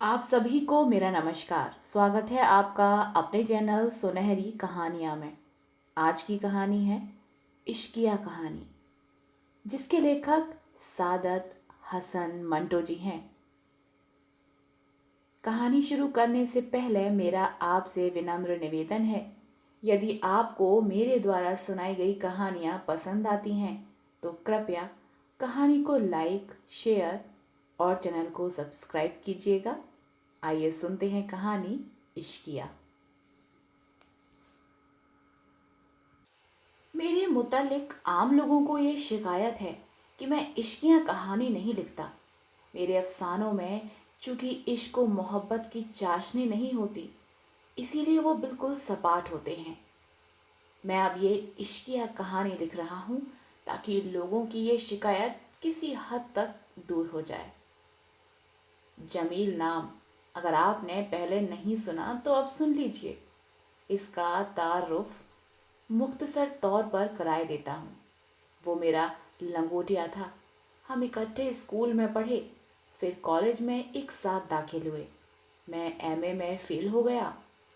आप सभी को मेरा नमस्कार। स्वागत है आपका अपने चैनल सुनहरी कहानियाँ में। आज की कहानी है इश्किया कहानी, जिसके लेखक सादत हसन मंटो जी हैं। कहानी शुरू करने से पहले मेरा आपसे विनम्र निवेदन है, यदि आपको मेरे द्वारा सुनाई गई कहानियाँ पसंद आती हैं तो कृपया कहानी को लाइक, शेयर और चैनल को सब्सक्राइब कीजिएगा। आइए सुनते हैं कहानी इश्किया। मेरे मुतालिक आम लोगों को ये शिकायत है कि मैं इश्किया कहानी नहीं लिखता। मेरे अफसानों में चूंकि इश्क व मोहब्बत की चाशनी नहीं होती, इसीलिए वो बिल्कुल सपाट होते हैं। मैं अब ये इश्किया कहानी लिख रहा हूँ ताकि लोगों की ये शिकायत किसी हद तक दूर हो जाए। जमील नाम अगर आपने पहले नहीं सुना तो अब सुन लीजिए। इसका तारुफ मुख्तसर तौर पर कराए देता हूँ। वो मेरा लंगोटिया था। हम इकट्ठे स्कूल में पढ़े, फिर कॉलेज में एक साथ दाखिल हुए। मैं एमए में फेल हो गया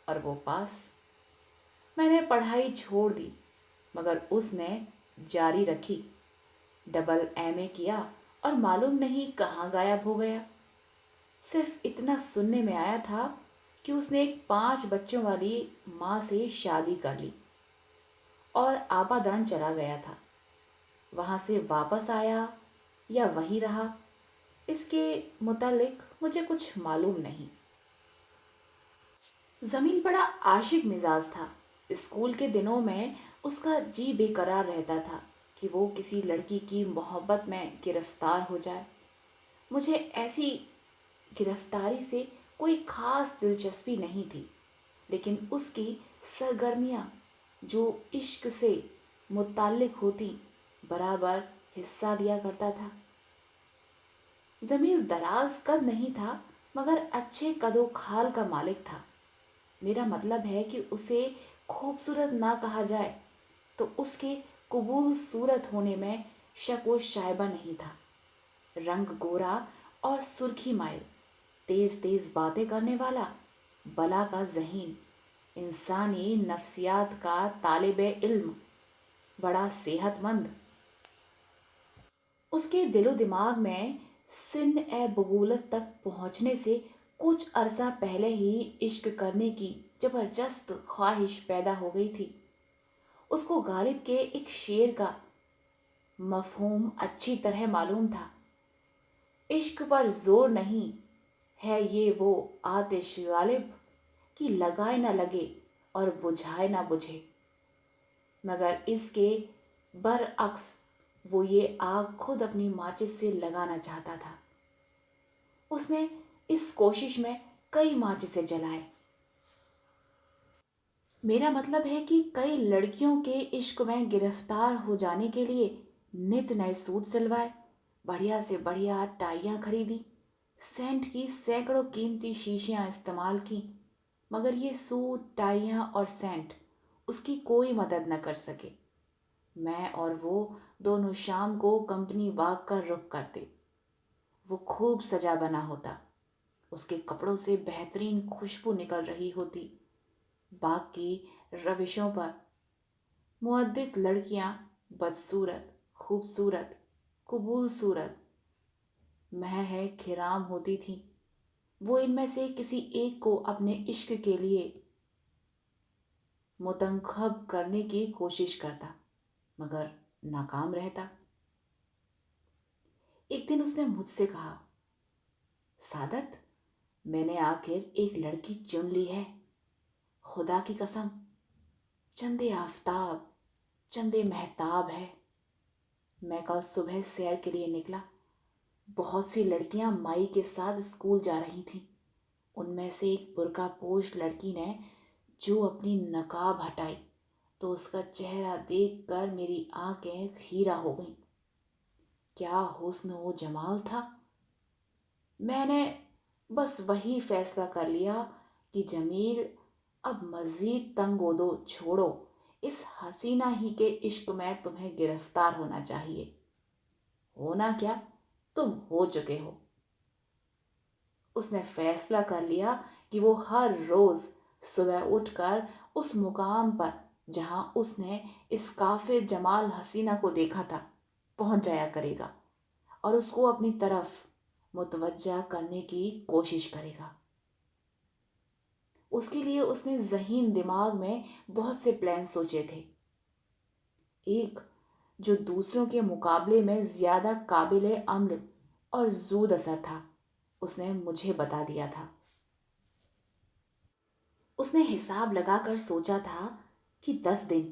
और वो पास। मैंने पढ़ाई छोड़ दी, मगर उसने जारी रखी। डबल एमए किया और मालूम नहीं कहाँ गायब हो गया। सिर्फ इतना सुनने में आया था कि उसने एक 5 बच्चों वाली माँ से शादी कर ली और आबादान चला गया था। वहाँ से वापस आया या वहीं रहा, इसके मुतालिक मुझे कुछ मालूम नहीं। जमीन बड़ा आशिक मिजाज था। स्कूल के दिनों में उसका जी बेकरार रहता था कि वो किसी लड़की की मोहब्बत में गिरफ्तार हो जाए। मुझे ऐसी गिरफ्तारी से कोई खास दिलचस्पी नहीं थी, लेकिन उसकी सरगर्मियाँ जो इश्क से मुताल्लिक होती, बराबर हिस्सा लिया करता था। जमीर दराज कद नहीं था, मगर अच्छे कदो खाल का मालिक था। मेरा मतलब है कि उसे खूबसूरत ना कहा जाए तो उसके कबूल सूरत होने में शक व शायबा नहीं था। रंग गोरा और सुर्खी माइल, तेज तेज बातें करने वाला, बला का ज़हीन, इंसानी नफ्सियात का तालिबे इल्म, बड़ा सेहतमंद। उसके दिलो दिमाग में सिन ए बगूलत तक पहुंचने से कुछ अरसा पहले ही इश्क करने की जबरदस्त ख्वाहिश पैदा हो गई थी। उसको गालिब के एक शेर का मफहूम अच्छी तरह मालूम था। इश्क पर जोर नहीं है ये वो आतिश गालिब कि लगाए ना लगे और बुझाए ना बुझे, मगर इसके बरअक्स वो ये आग खुद अपनी माचिस से लगाना चाहता था। उसने इस कोशिश में कई माचिसें जलाए। मेरा मतलब है कि कई लड़कियों के इश्क में गिरफ्तार हो जाने के लिए नित नए सूट सिलवाए, बढ़िया से बढ़िया टाइयाँ खरीदी, सेंट की सैकड़ों कीमती शीशियाँ इस्तेमाल की, मगर ये सूट, टाइयाँ और सेंट उसकी कोई मदद न कर सके। मैं और वो दोनों शाम को कंपनी बाग का रुख करते। वो खूब सजा बना होता, उसके कपड़ों से बेहतरीन खुशबू निकल रही होती। बाग की रविशों पर मुअद्दित लड़कियां बदसूरत, खूबसूरत, कबूल सूरत, महह खिराम होती थीं। वो इनमें से किसी एक को अपने इश्क के लिए मुतंखब करने की कोशिश करता, मगर नाकाम रहता। एक दिन उसने मुझसे कहा, सादत, मैंने आखिर एक लड़की चुन ली है। खुदा की कसम, चंदे आफताब, चंदे महताब है। मैं कल सुबह सैर के लिए निकला। बहुत सी लड़कियां माई के साथ स्कूल जा रही थीं। उनमें से एक बुर्का पोश लड़की ने जो अपनी नकाब हटाई तो उसका चेहरा देखकर मेरी आंखें खीरा हो गईं। क्या हुस्न व जमाल था। मैंने बस वही फैसला कर लिया कि जमील, अब मजीद तंगोदो छोड़ो। इस हसीना ही के इश्क में तुम्हें गिरफ्तार होना चाहिए। होना क्या, तुम हो चुके हो। اس نے فیصلہ کر لیا کہ وہ ہر روز صبح اٹھ کر اس مقام پر جہاں اس نے اس کافر جمال حسینہ کو دیکھا تھا پہنچ جایا کرے گا اور اس کو اپنی طرف متوجہ کرنے کی کوشش کرے گا۔ اس کے لیے اس نے ذہین دماغ میں بہت سے پلان سوچے تھے۔ ایک جو دوسروں کے مقابلے میں زیادہ قابل عمل اور زود اثر تھا، اس نے مجھے بتا دیا تھا۔ اس نے حساب لگا کر سوچا تھا کہ 10 دن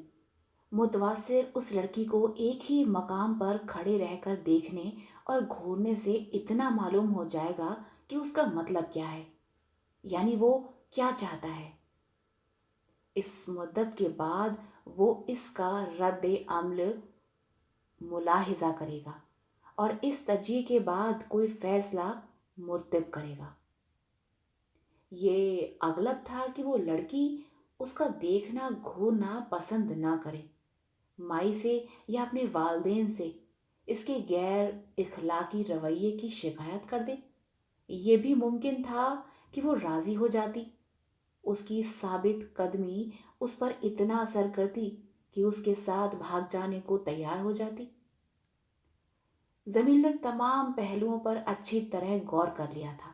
متواصل اس لڑکی کو ایک ہی مقام پر کھڑے رہ کر دیکھنے اور گھورنے سے اتنا معلوم ہو جائے گا کہ اس کا مطلب کیا ہے، یعنی وہ کیا چاہتا ہے۔ اس مدت کے بعد وہ اس کا رد عمل ملاحظہ کرے گا اور اس تجزیے کے بعد کوئی فیصلہ مرتب کرے گا۔ یہ اغلب تھا کہ وہ لڑکی اس کا دیکھنا گھورنا پسند نہ کرے، مائی سے یا اپنے والدین سے اس کے غیر اخلاقی رویے کی شکایت کر دے۔ یہ بھی ممکن تھا کہ وہ راضی ہو جاتی، اس کی ثابت قدمی اس پر اتنا اثر کرتی کہ اس کے ساتھ بھاگ جانے کو تیار ہو جاتی۔ زمین نے تمام پہلوؤں پر اچھی طرح غور کر لیا تھا،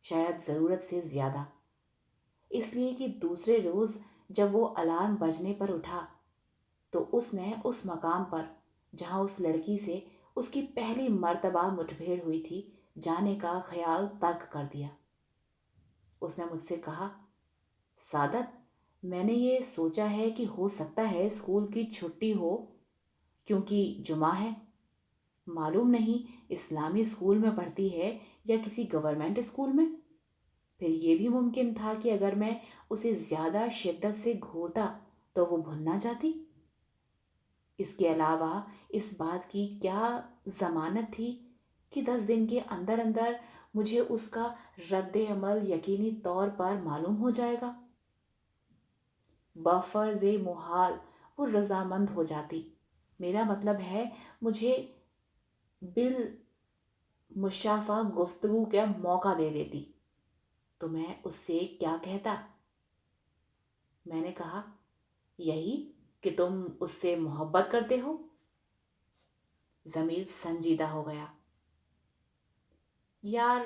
شاید ضرورت سے زیادہ، اس لیے کہ دوسرے روز جب وہ الارم بجنے پر اٹھا تو اس نے اس مقام پر جہاں اس لڑکی سے اس کی پہلی مرتبہ مٹبھیڑ ہوئی تھی جانے کا خیال ترک کر دیا۔ اس نے مجھ سے کہا، سعادت، میں نے یہ سوچا ہے کہ ہو سکتا ہے اسکول کی چھٹی ہو کیونکہ جمعہ ہے۔ معلوم نہیں اسلامی اسکول میں پڑھتی ہے یا کسی گورنمنٹ اسکول میں۔ پھر یہ بھی ممکن تھا کہ اگر میں اسے زیادہ شدت سے گھورتا تو وہ بھول نہ جاتی۔ اس کے علاوہ اس بات کی کیا ضمانت تھی کہ 10 دن کے اندر اندر مجھے اس کا رد عمل یقینی طور پر معلوم ہو جائے گا۔ بفرض محال وہ رضامند ہو جاتی، میرا مطلب ہے مجھے بالمشافہ گفتگو کا موقع دے دیتی، تو میں اس سے کیا کہتا؟ میں نے کہا، یہی کہ تم اس سے محبت کرتے ہو۔ ضمیر سنجیدہ ہو گیا۔ یار،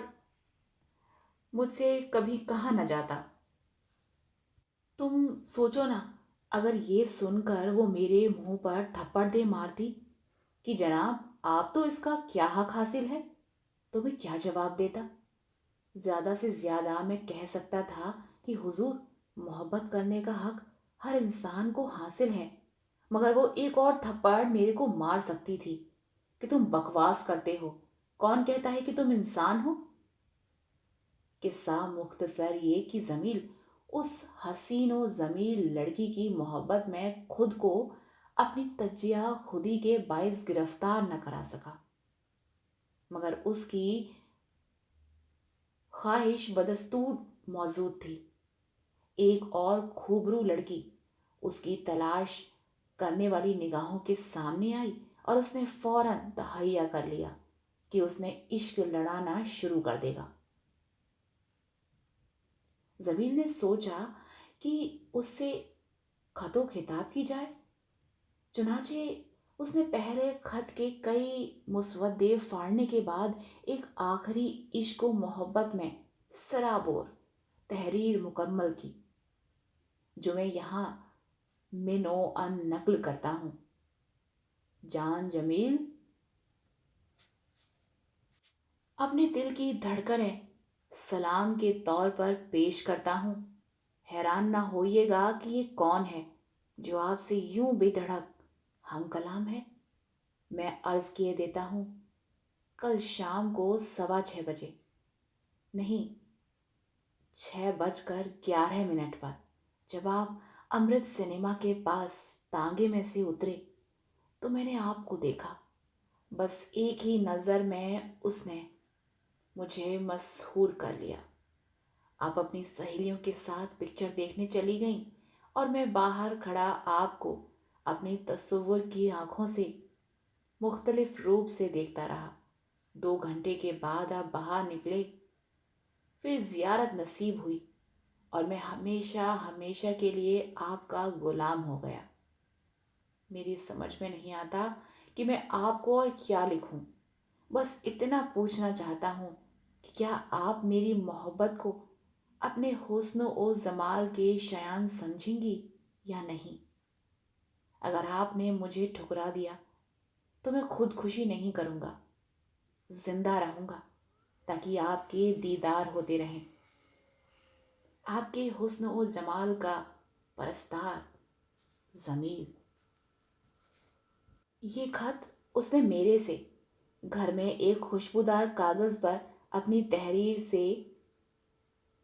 مجھ سے کبھی کہا نہ جاتا۔ تم سوچو نا، اگر یہ سن کر وہ میرے منہ پر تھپڑ دے مارتی کہ جناب آپ تو اس کا کیا حق حاصل ہے، تو میں کیا جواب دیتا؟ زیادہ سے زیادہ میں کہہ سکتا تھا کہ حضور، محبت کرنے کا حق ہر انسان کو حاصل ہے، مگر وہ ایک اور تھپڑ میرے کو مار سکتی تھی کہ تم بکواس کرتے ہو، کون کہتا ہے کہ تم انسان ہو؟ قصہ مختصر یہ کہ زمیل اس حسین و جمیل لڑکی کی محبت میں خود کو اپنی تجزیہ خودی کے باعث گرفتار نہ کرا سکا، مگر اس کی خواہش بدستور موجود تھی۔ ایک اور خوبرو لڑکی اس کی تلاش کرنے والی نگاہوں کے سامنے آئی اور اس نے فوراً تہیہ کر لیا کہ اس نے عشق لڑانا شروع کر دے گا۔ زمین نے سوچا کہ اس سے خط و خطاب کی جائے، چنانچہ اس نے پہلے خط کے کئی مسودے پھاڑنے کے بعد ایک آخری عشق و محبت میں سرابور تحریر مکمل کی، جو میں یہاں من و ان نقل کرتا ہوں۔ جان جمیل، اپنے دل کی دھڑکنیں سلام کے طور پر پیش کرتا ہوں۔ حیران نہ ہوئیے گا کہ یہ کون ہے جو آپ سے یوں بے دھڑک ہم کلام ہے۔ میں عرض کیے دیتا ہوں، کل شام کو 6:15 نہیں، 6:11 پر جب آپ امرت سنیما کے پاس تانگے میں سے اترے تو میں نے آپ کو دیکھا۔ بس ایک ہی نظر میں اس نے مجھے مسحور کر لیا۔ آپ اپنی سہیلیوں کے ساتھ پکچر دیکھنے چلی گئیں اور میں باہر کھڑا آپ کو اپنی تصور کی آنکھوں سے مختلف روپ سے دیکھتا رہا۔ 2 گھنٹے کے بعد آپ باہر نکلے پھر زیارت نصیب ہوئی اور میں ہمیشہ ہمیشہ کے لیے آپ کا غلام ہو گیا۔ میری سمجھ میں نہیں آتا کہ میں آپ کو اور کیا لکھوں۔ بس اتنا پوچھنا چاہتا ہوں کہ کیا آپ میری محبت کو اپنے حسن و جمال کے شایان سمجھیں گی یا نہیں؟ اگر آپ نے مجھے ٹھکرا دیا تو میں خود خوشی نہیں کروں گا، زندہ رہوں گا تاکہ آپ کے دیدار ہوتے رہیں، آپ کے حسن و جمال کا پرستار ضمیر۔ یہ خط اس نے میرے سے گھر میں ایک خوشبودار کاغذ پر اپنی تحریر سے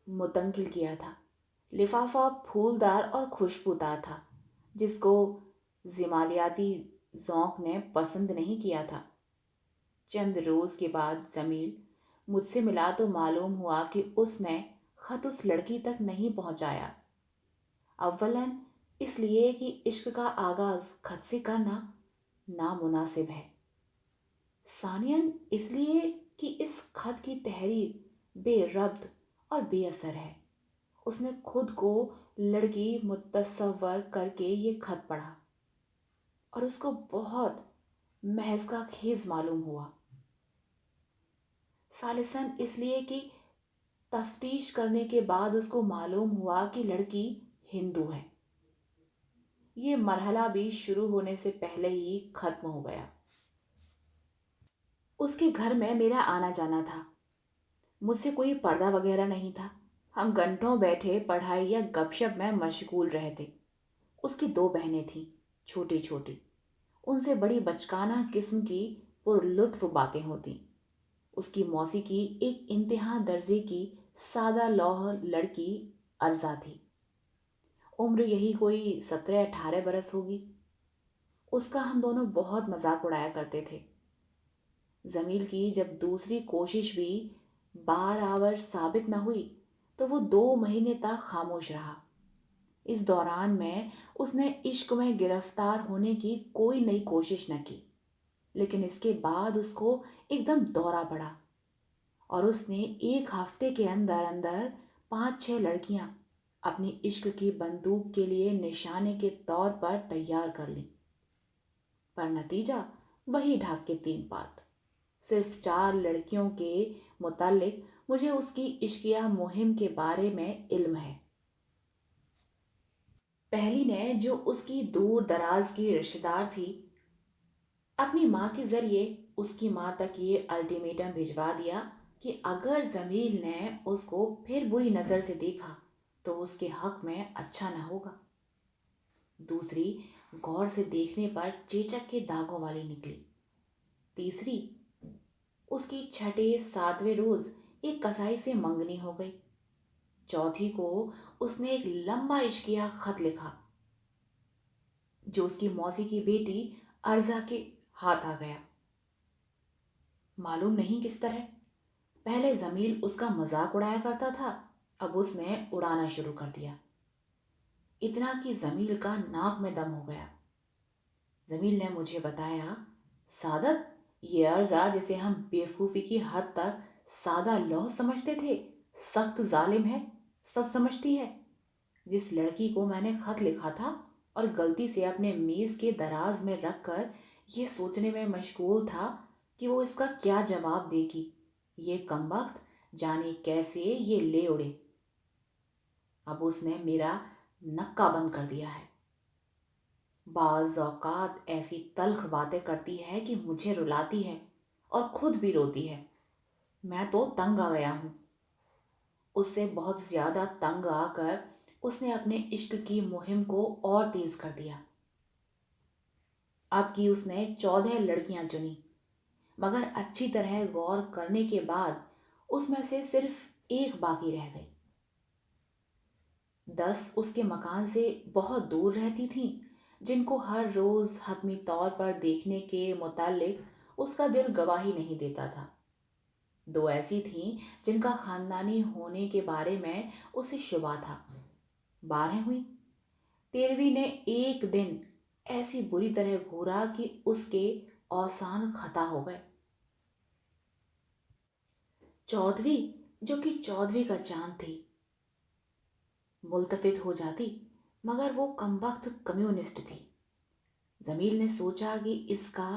منتقل کیا تھا۔ لفافہ پھولدار اور خوشبودار تھا، جس کو جمالیاتی ذوق نے پسند نہیں کیا تھا۔ چند روز کے بعد جمیل مجھ سے ملا تو معلوم ہوا کہ اس نے خط اس لڑکی تک نہیں پہنچایا۔ اولاً اس لیے کہ عشق کا آغاز خط سے کرنا نامناسب ہے، ثانیاً اس لیے کہ اس خط کی تحریر بے ربط اور بے اثر ہے۔ اس نے خود کو لڑکی متصور کر کے یہ خط پڑھا اور اس کو بہت مہزقہ خیز معلوم ہوا۔ ثالثاً اس لیے کہ تفتیش کرنے کے بعد اس کو معلوم ہوا کہ لڑکی ہندو ہے۔ یہ مرحلہ بھی شروع ہونے سے پہلے ہی ختم ہو گیا۔ اس کے گھر میں میرا آنا جانا تھا، مجھ سے کوئی پردہ وغیرہ نہیں تھا۔ ہم گھنٹوں بیٹھے پڑھائی یا گپ شپ میں مشغول رہتے۔ اس کی 2 بہنیں تھیں، چھوٹی چھوٹی، ان سے بڑی بچکانہ قسم کی پرلطف باتیں ہوتی۔ اس کی موسی کی ایک انتہا درجے کی سادہ لوح لڑکی ارزا تھی، عمر یہی کوئی 17-18 برس ہوگی۔ اس کا ہم دونوں بہت مذاق اڑایا کرتے تھے۔ جمیل کی جب دوسری کوشش بھی بارآور ثابت نہ ہوئی تو وہ 2 مہینے تک خاموش رہا۔ اس دوران میں اس نے عشق میں گرفتار ہونے کی کوئی نئی کوشش نہ کی، لیکن اس کے بعد اس کو ایک دم دورہ پڑا اور اس نے 1 ہفتے کے اندر اندر 5-6 لڑکیاں اپنی عشق کی بندوق کے لیے نشانے کے طور پر تیار کر لیں۔ پر نتیجہ وہی ڈھاک کے 3 پات۔ صرف 4 لڑکیوں کے متعلق مجھے اس کی عشقیہ مہم کے بارے میں علم ہے۔ پہلی نے، جو اس کی دور دراز کی رشتہ دار تھی، اپنی ماں کے ذریعے اس کی ماں تک یہ الٹیمیٹم بھجوا دیا کہ اگر جمیل نے اس کو پھر بری نظر سے دیکھا تو اس کے حق میں اچھا نہ ہوگا۔ دوسری غور سے دیکھنے پر چیچک کے داغوں والی نکلی۔ تیسری، اس کی 6-7ویں روز ایک کسائی سے منگنی ہو گئی۔ چوتھی کو اس نے ایک لمبا عشقیہ خط لکھا جو اس کی موسی کی بیٹی ارزا کے ہاتھ آ گیا۔ معلوم نہیں کس طرح پہلے جمیل اس کا مذاق اڑایا کرتا تھا، اب اس نے اڑانا شروع کر دیا، اتنا کہ جمیل کا ناک میں دم ہو گیا۔ جمیل نے مجھے بتایا، سعادت، یہ ارزا جسے ہم بیوقوفی کی حد تک سادہ لوح سمجھتے تھے، سخت ظالم ہے، سب سمجھتی ہے۔ جس لڑکی کو میں نے خط لکھا تھا اور غلطی سے اپنے میز کے دراز میں رکھ کر یہ سوچنے میں مشغول تھا کہ وہ اس کا کیا جواب دے گی، یہ کمبخت جانے کیسے یہ لے اڑے۔ اب اس نے میرا نکا بند کر دیا ہے۔ بعض اوقات ایسی تلخ باتیں کرتی ہے کہ مجھے رلاتی ہے اور خود بھی روتی ہے۔ میں تو تنگ آ گیا ہوں۔ اس سے بہت زیادہ تنگ آ کر اس نے اپنے عشق کی مہم کو اور تیز کر دیا۔ اب کی اس نے 14 لڑکیاں چنی، مگر اچھی طرح غور کرنے کے بعد اس میں سے صرف 1 باقی رہ گئی۔ 10 اس کے مکان سے بہت دور رہتی تھیں، جن کو ہر روز حتمی طور پر دیکھنے کے متعلق اس کا دل گواہی نہیں دیتا تھا۔ 2 ایسی تھیں جن کا خاندانی ہونے کے بارے میں اسے شبہ تھا۔ 12 ہوئیں۔ 13ویں نے ایک دن ایسی بری طرح گھورا کہ اس کے اوسان خطا ہو گئے۔ 14ویں जो कि 14वीं का चांद थी। मुल्तफित हो जाती, मगर वो कमबख्त कम्युनिस्ट थी। जमील ने सोचा कि इसका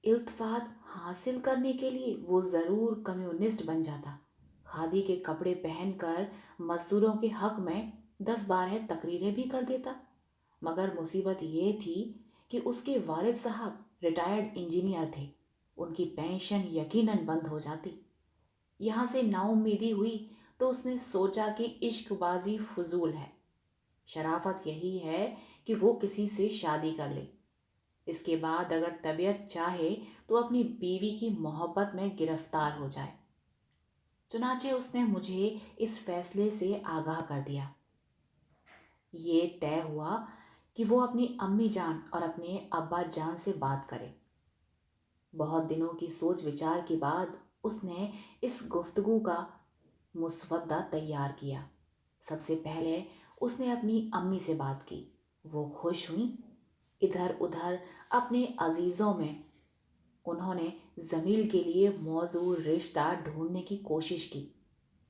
इल्तफात हासिल करने के लिए वो ज़रूर कम्युनिस्ट बन जाता। खादी के कपड़े पहनकर मजदूरों के हक में 10-12 तकरीरें भी कर देता। मगर मुसीबत ये थी कि उसके वालिद साहब रिटायर्ड इंजीनियर थे। उनकी पेंशन यकीनन बंद हो जाती। यहाँ से नाउम्मीदी हुई तो उसने सोचा कि इश्कबाजी फजूल है। शराफत यही है कि वो किसी से शादी कर ले। इसके बाद अगर तबीयत चाहे तो अपनी बीवी की मोहब्बत में गिरफ्तार हो जाए। चुनाचे उसने मुझे इस फैसले से आगाह कर दिया। ये तय हुआ कि वो अपनी अम्मी जान और अपने अब्बा जान से बात करे। बहुत दिनों की सोच विचार के बाद उसने इस गुफ्तगू का मुसवदा तैयार किया। सबसे पहले उसने अपनी अम्मी से बात की। वो खुश हुई। इधर उधर अपने अजीज़ों में उन्होंने जमील के लिए मौजूद रिश्ता ढूंढने की कोशिश की,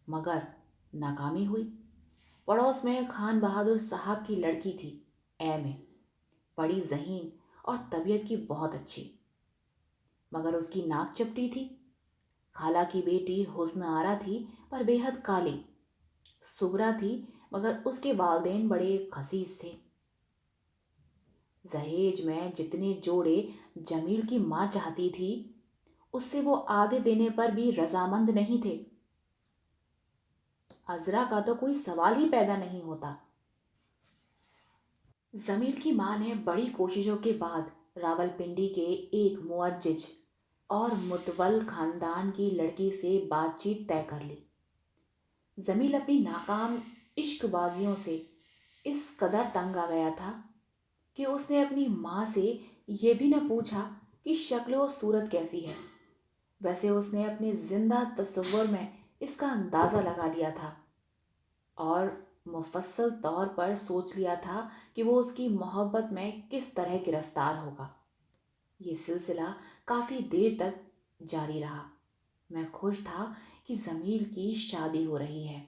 मगर नाकामी हुई। पड़ोस में खान बहादुर साहब की लड़की थी, में बड़ी ज़हीन और तबीयत की बहुत अच्छी, मगर उसकी नाक चपटी थी। खाला की बेटी हुस्न आरा थी, पर बेहद काली। सुगरा थी, मगर उसके वालदेन बड़े खसीस थे। जहेज में जितने जोड़े जमील की माँ चाहती थी, उससे वो आधे देने पर भी रजामंद नहीं थे। अजरा का तो कोई सवाल ही पैदा नहीं होता। जमील की माँ ने बड़ी कोशिशों के बाद रावलपिंडी के एक मुअज्जिज और मुतवल खानदान की लड़की से बातचीत तय कर ली। जमील अपनी नाकाम इश्कबाजियों से इस कदर तंग आ गया था कि उसने अपनी माँ से ये भी न पूछा कि शक्ल व सूरत कैसी है। वैसे उसने अपने जिंदा तस्वुर में इसका अंदाज़ा लगा लिया था और मुफस्सल तौर पर सोच लिया था कि वो उसकी मोहब्बत में किस तरह गिरफ्तार होगा। ये सिलसिला काफ़ी देर तक जारी रहा। मैं खुश था कि जमील की शादी हो रही है,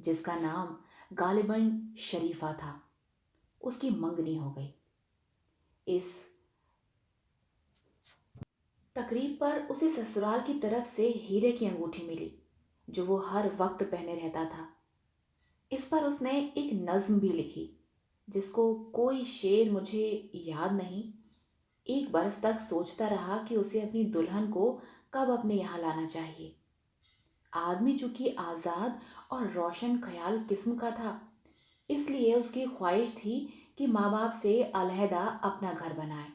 जिसका नाम गालिबन शरीफा था। उसकी मंगनी हो गई। इस तकरीब पर उसे ससुराल की तरफ से हीरे की अंगूठी मिली, जो वो हर वक्त पहने रहता था। इस पर उसने एक नज्म भी लिखी, जिसको कोई शेर मुझे याद नहीं। एक बरस तक सोचता रहा कि उसे अपनी दुल्हन को कब अपने यहाँ लाना चाहिए। आदमी चूंकि आज़ाद और रोशन ख्याल किस्म का था, इसलिए उसकी ख्वाहिश थी कि माँ बाप से अलहदा अपना घर बनाए।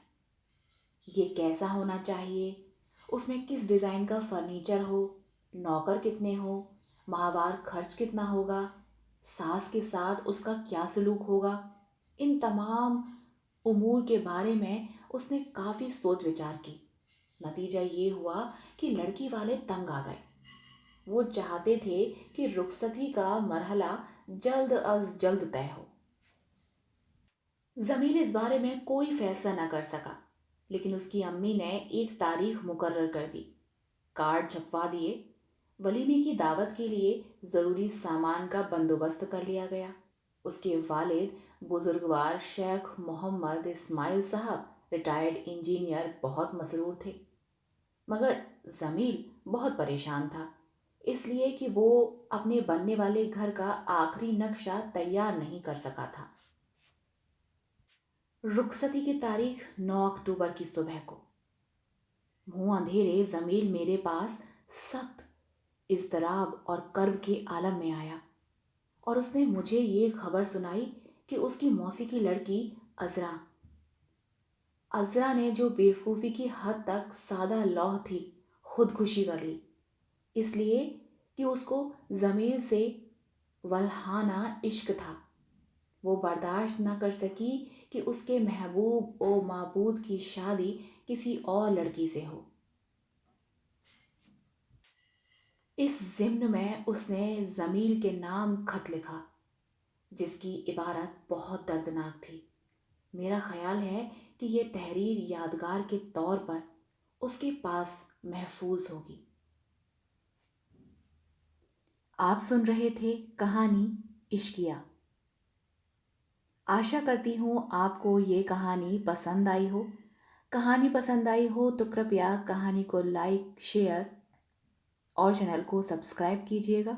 ये कैसा होना चाहिए, उसमें किस डिज़ाइन का फर्नीचर हो, नौकर कितने हो, माहवार खर्च कितना होगा, सास के साथ उसका क्या सलूक होगा, इन तमाम उमूर के बारे में उसने काफ़ी सोच विचार की। नतीजा ये हुआ कि लड़की वाले तंग आ गए। वो चाहते थे कि रुखसती का मरहला जल्द अज जल्द तय हो। जमील इस बारे में कोई फैसला न कर सका, लेकिन उसकी अम्मी ने एक तारीख मुकर्रर कर दी। कार्ड छपवा दिए। वलीमे की दावत के लिए ज़रूरी सामान का बंदोबस्त कर लिया गया। उसके वालिद बुजुर्गवार शेख मोहम्मद इस्माइल साहब रिटायर्ड इंजीनियर बहुत मसरूर थे, मगर जमील बहुत परेशान था, इसलिए कि वो अपने बनने वाले घर का आखिरी नक्शा तैयार नहीं कर सका था। रुखसती की तारीख 9 अक्टूबर की सुबह को। मुंह अंधेरे जमील मेरे पास सख्त इज़्तिराब और कर्ब के आलम में आया और उसने मुझे ये खबर सुनाई कि उसकी मौसी की लड़की अजरा अजरा ने, जो बेवकूफ़ी की हद तक सादा लौह थी, खुदकुशी कर ली, इसलिए कि उसको जमील से वल्हाना इश्क था। वो बर्दाश्त न कर सकी कि उसके महबूब ओ माबूद की शादी किसी और लड़की से हो। इस ज़िम्न में उसने जमील के नाम खत लिखा, जिसकी इबारत बहुत दर्दनाक थी। मेरा ख्याल है कि ये तहरीर यादगार के तौर पर उसके पास महफूज होगी। آپ سن رہے تھے کہانی عشقیہ۔ آشا کرتی ہوں آپ کو یہ کہانی پسند آئی ہو۔ کہانی پسند آئی ہو تو کرپیا کہانی کو لائک، شیئر اور چینل کو سبسکرائب کیجیے گا۔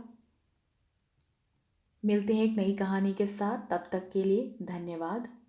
ملتے ہیں ایک نئی کہانی کے ساتھ، تب تک کے لیے دھنیہ واد۔